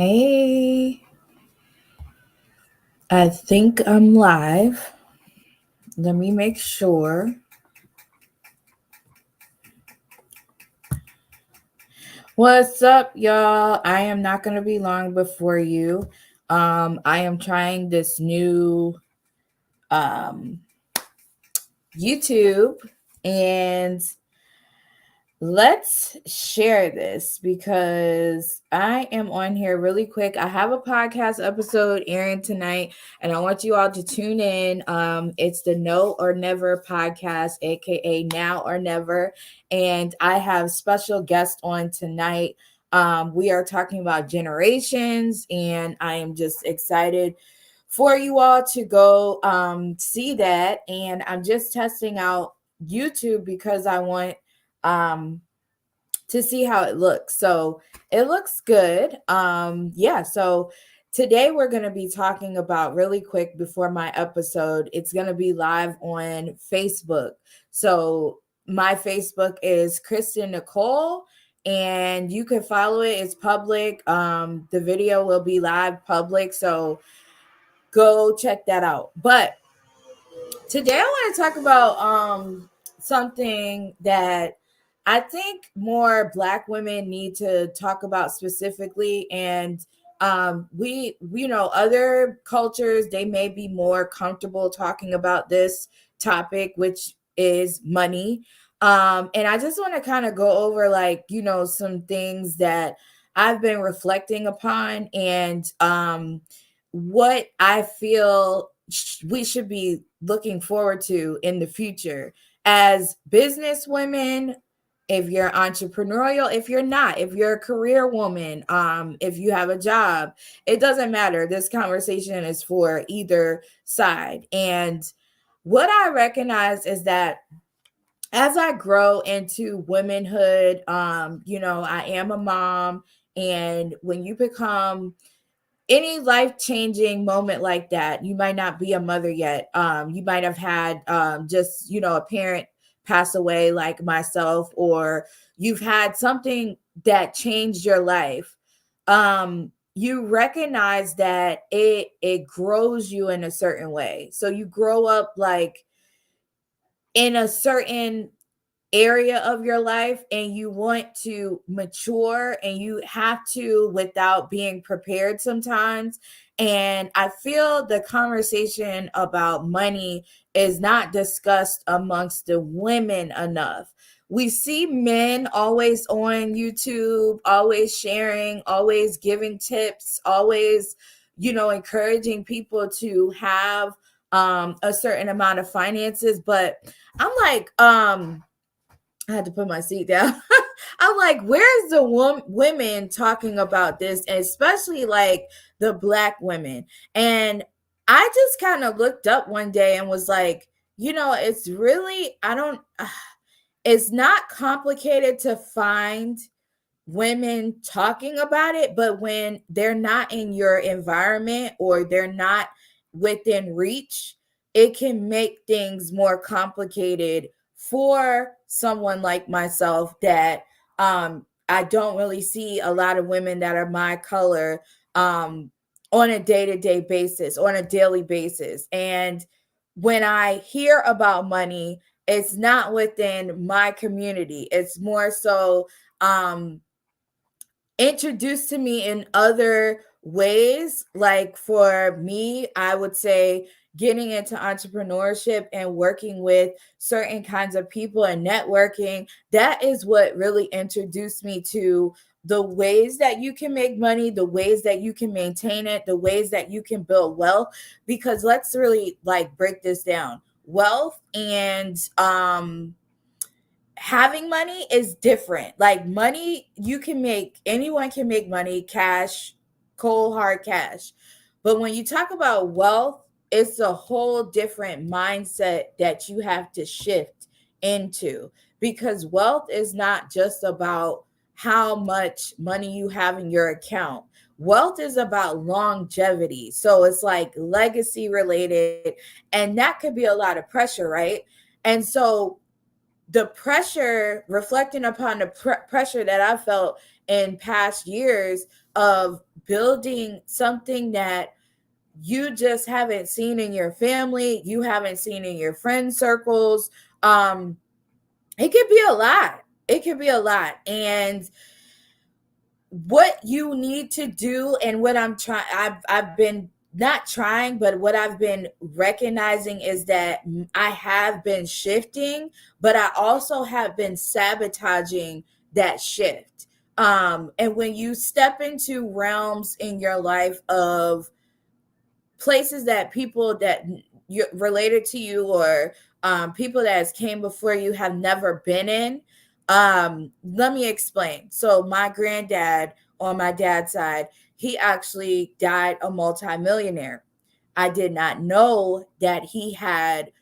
Hey, I think I'm live. Let me make sure. What's up, y'all? I am not going to be long before you. I am trying this new um, YouTube, and let's share this because I am on here really quick. I have a podcast episode airing tonight, and I want you all to tune in. It's the No or Never podcast, aka Now or Never, and I have special guests on tonight. We are talking about generations, and I am just excited for you all to go see that. And I'm just testing out YouTube because I want um to see how it looks. So it looks good. Yeah, so today we're going to be talking about really quick before my episode. It's going to be live on Facebook. So my Facebook is Kristen Nicole, and you can follow it. It's public. The video will be live public, so go check that out. But today I want to talk about something that I think more Black women need to talk about specifically. And other cultures, they may be more comfortable talking about this topic, which is money. And I just want to kind of go over, like, some things that I've been reflecting upon, and what I feel we should be looking forward to in the future as business women. If you're entrepreneurial, if you're not, if you're a career woman, if you have a job, it doesn't matter. This conversation is for either side. And what I recognize is that as I grow into womanhood, I am a mom. And when you become any life-changing moment like that, you might not be a mother yet. You might have had just a parent pass away like myself, or you've had something that changed your life. You recognize that it grows you in a certain way. So you grow up like in a certain area of your life, and you want to mature, and you have to without being prepared sometimes. And I feel the conversation about money is not discussed amongst the women enough. We see men always on YouTube, always sharing, always giving tips, always encouraging people to have a certain amount of finances. But I'm like, I had to put my seat down. I'm like, where's the women talking about this, and especially like the Black women? And I just kind of looked up one day and was like, it's really, I don't, it's not complicated to find women talking about it, but when they're not in your environment or they're not within reach, it can make things more complicated for someone like myself that I don't really see a lot of women that are my color on a day-to-day basis, on a daily basis. And when I hear about money, it's not within my community. It's more so introduced to me in other ways. Like for me, I would say getting into entrepreneurship and working with certain kinds of people and networking, that is what really introduced me to the ways that you can make money, the ways that you can maintain it, the ways that you can build wealth. Because let's really like break this down. Wealth and having money is different. Like money, anyone can make money, cash, cold hard cash. But when you talk about wealth, it's a whole different mindset that you have to shift into, because wealth is not just about how much money you have in your account. Wealth is about longevity. So it's like legacy related, and that could be a lot of pressure, right? And so the pressure, reflecting upon the pressure that I felt in past years of building something that you just haven't seen in your family, you haven't seen in your friend circles. It could be a lot. It could be a lot. And what you need to do, and what I'm trying, I've been not trying, but what I've been recognizing is that I have been shifting, but I also have been sabotaging that shift. And when you step into realms in your life of places that people that you related to you, or people that has came before you have never been in. Let me explain. So my granddad on my dad's side, he actually died a multimillionaire. I did not know that he had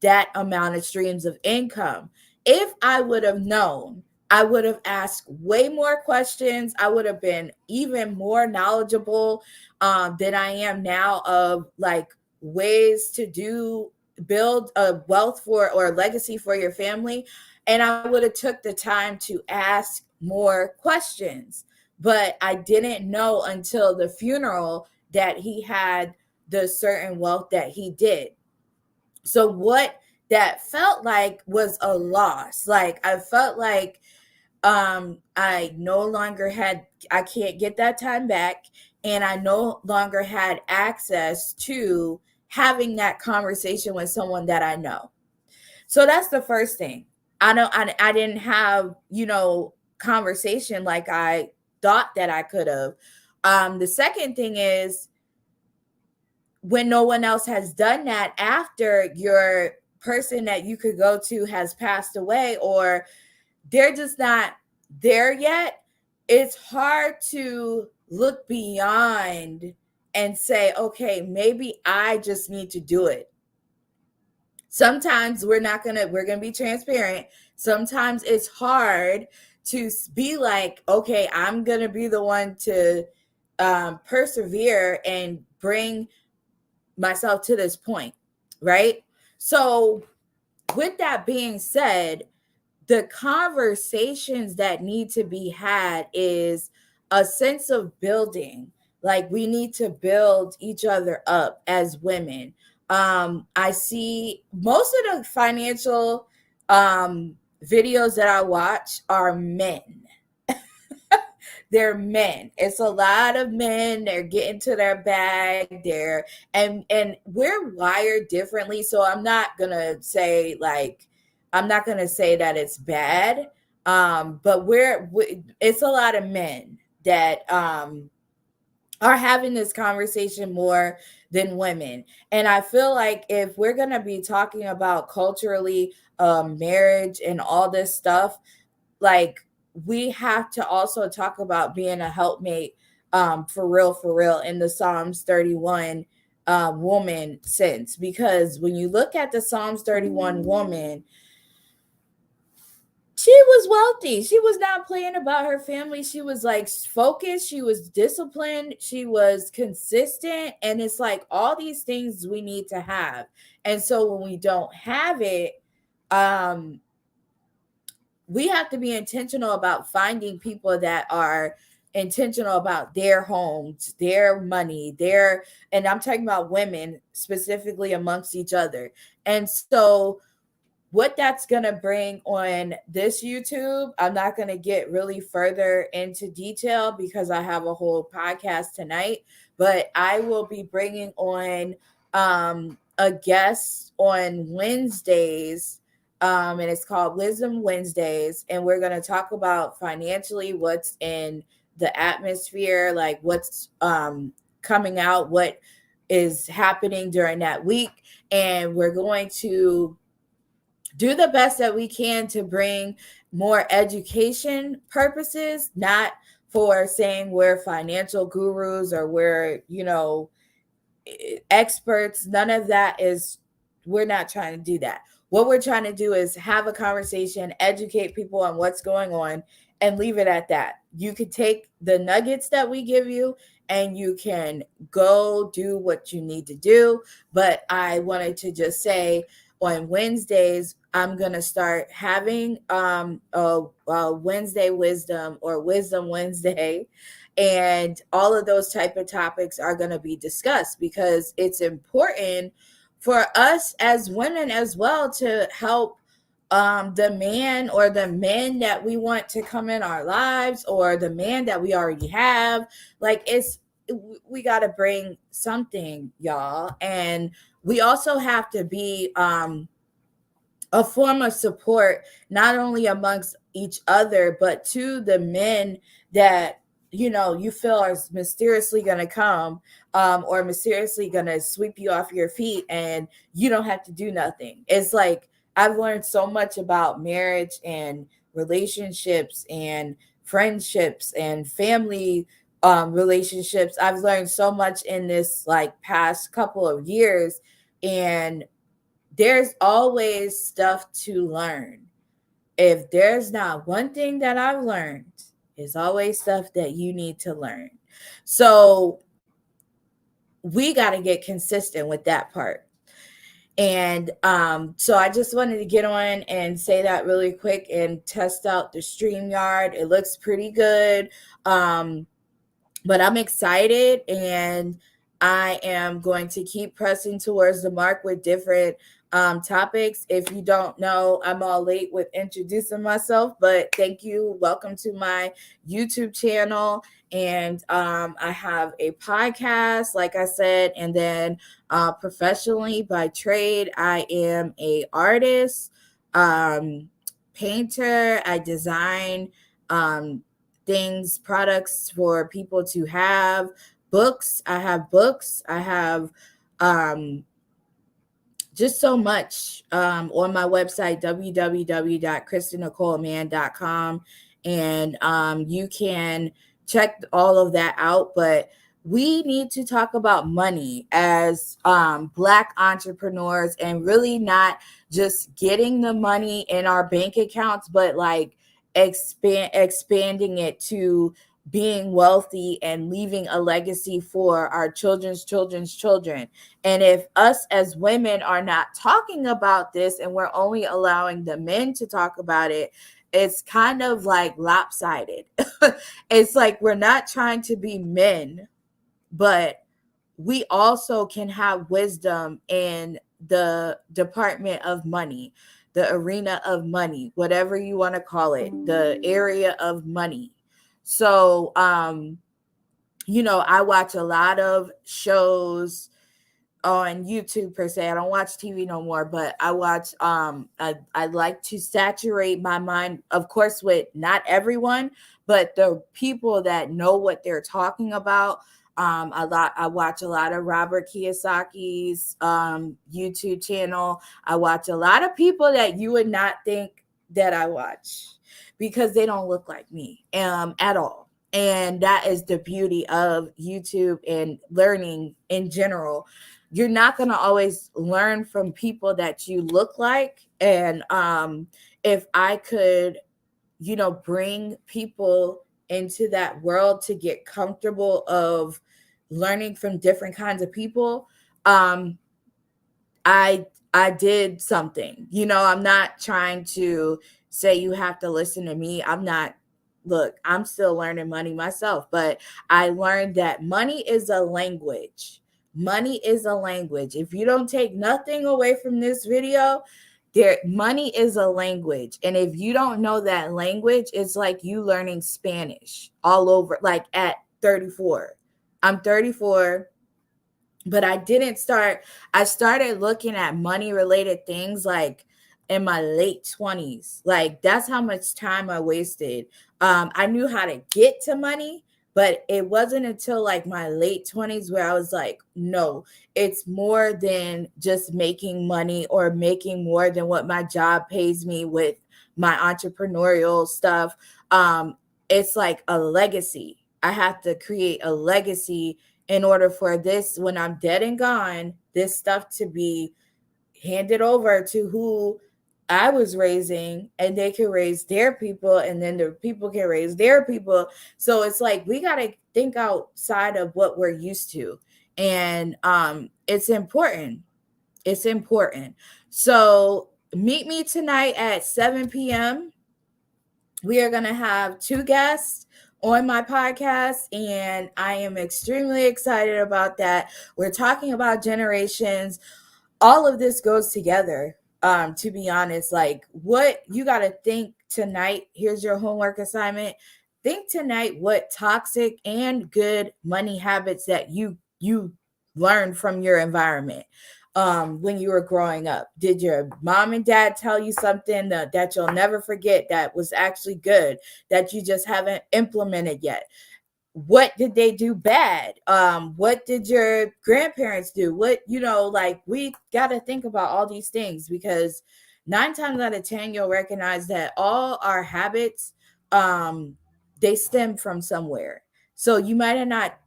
that amount of streams of income. If I would have known, I would have asked way more questions. I would have been even more knowledgeable than I am now of like ways to build a wealth for or a legacy for your family. And I would have took the time to ask more questions. But I didn't know until the funeral that he had the certain wealth that he did. So what that felt like was a loss. Like I felt like I no longer had, I can't get that time back, and I no longer had access to having that conversation with someone that I know. So that's the first thing. I didn't have, conversation like I thought that I could have. The second thing is, when no one else has done that after your person that you could go to has passed away, or they're just not there yet, it's hard to look beyond and say, okay, maybe I just need to do it. Sometimes we're going to be transparent. Sometimes it's hard to be like, okay, I'm going to be the one to persevere and bring myself to this point, right? So with that being said, the conversations that need to be had is a sense of building. Like we need to build each other up as women. I see most of the financial videos that I watch are men. They're men. It's a lot of men. They're getting to their bag. And we're wired differently. So I'm not gonna say that it's bad. But it's a lot of men that are having this conversation more than women. And I feel like if we're gonna be talking about culturally marriage and all this stuff, like we have to also talk about being a helpmate for real in the Psalms 31 woman sense. Because when you look at the Psalms 31 woman, she was wealthy. She was not playing about her family. She was like focused. She was disciplined. She was consistent. And it's like all these things we need to have. And so when we don't have it, we have to be intentional about finding people that are intentional about their homes, their money, and I'm talking about women specifically amongst each other. And so what that's going to bring on this YouTube, I'm not going to get really further into detail because I have a whole podcast tonight, but I will be bringing on a guest on Wednesdays, and it's called Wisdom Wednesdays, and we're going to talk about financially what's in the atmosphere, like what's coming out, what is happening during that week, and we're going to do the best that we can to bring more education purposes, not for saying we're financial gurus or we're, experts. None of that we're not trying to do that. What we're trying to do is have a conversation, educate people on what's going on, and leave it at that. You could take the nuggets that we give you and you can go do what you need to do. But I wanted to just say, on Wednesdays, I'm going to start having a Wednesday wisdom or wisdom Wednesday. And all of those type of topics are going to be discussed because it's important for us as women as well to help the man or the men that we want to come in our lives or the man that we already have. Like we got to bring something, y'all. And we also have to be a form of support, not only amongst each other, but to the men that, you know, you feel are mysteriously going to come or mysteriously going to sweep you off your feet and you don't have to do nothing. It's like, I've learned so much about marriage and relationships and friendships and family relationships. I've learned so much in this like past couple of years, and there's always stuff to learn. If there's not one thing that I've learned, there's always stuff that you need to learn. So we got to get consistent with that part. And so I just wanted to get on and say that really quick and test out the StreamYard. It looks pretty good. But I'm excited, and I am going to keep pressing towards the mark with different topics. If you don't know, I'm all late with introducing myself, but thank you. Welcome to my YouTube channel. And I have a podcast, like I said, and then professionally by trade, I am a artist, painter. I design things, products for people to have, books. I have books. I have just so much on my website, www.KristenNicoleMann.com. And you can check all of that out. But we need to talk about money as Black entrepreneurs, and really not just getting the money in our bank accounts, but like expanding it to being wealthy and leaving a legacy for our children's children's children. And if us as women are not talking about this and we're only allowing the men to talk about it, it's kind of like lopsided. It's like we're not trying to be men, but we also can have wisdom in the department of money, the arena of money, whatever you want to call it, the area of money. So, you know, I watch a lot of shows on YouTube per se. I don't watch TV no more, but I watch I like to saturate my mind, of course, with not everyone, but the people that know what they're talking about. I watch a lot of Robert Kiyosaki's YouTube channel. I watch a lot of people that you would not think that I watch because they don't look like me at all. And that is the beauty of YouTube and learning in general. You're not going to always learn from people that you look like. And if I could, you know, bring people into that world to get comfortable of learning from different kinds of people, I did something. You know, I'm not trying to say you have to listen to me. Look, I'm still learning money myself, but I learned that money is a language. Money is a language. If you don't take nothing away from this video, money is a language. And if you don't know that language, it's like you learning Spanish all over, like at 34. I'm 34. But I started looking at money related things like in my late 20s. Like that's how much time I wasted. I knew how to get to money, but it wasn't until like my late 20s where I was like, no, it's more than just making money or making more than what my job pays me with my entrepreneurial stuff. It's like a legacy. I have to create a legacy in order for this, when I'm dead and gone, this stuff to be handed over to who I was raising, and they can raise their people, and then the people can raise their people. So it's like we got to think outside of what we're used to. And it's important. It's important. So meet me tonight at 7 p.m. We are going to have 2 guests on my podcast, and I am extremely excited about that. We're talking about generations. All of this goes together. To be honest, like, what you got to think tonight. Here's your homework assignment. Think tonight what toxic and good money habits that you learned from your environment when you were growing up. Did your mom and dad tell you something that you'll never forget that was actually good, that you just haven't implemented yet? What did they do bad? What did your grandparents do? What, like, we got to think about all these things, because 9 times out of 10 you'll recognize that all our habits, they stem from somewhere. So you might have not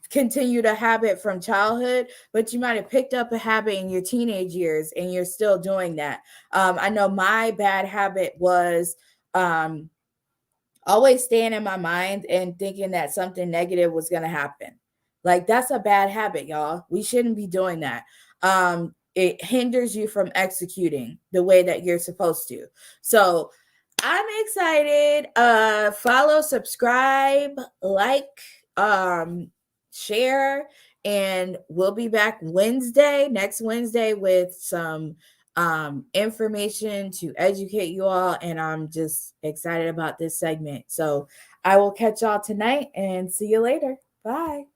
continued a habit from childhood, but you might have picked up a habit in your teenage years and you're still doing that. I know my bad habit was always staying in my mind and thinking that something negative was going to happen. Like, that's a bad habit, y'all. We shouldn't be doing that. It hinders you from executing the way that you're supposed to. So I'm excited. Follow, subscribe, like, share, and we'll be back next Wednesday, with some information to educate you all. And I'm just excited about this segment. So I will catch y'all tonight and see you later. Bye.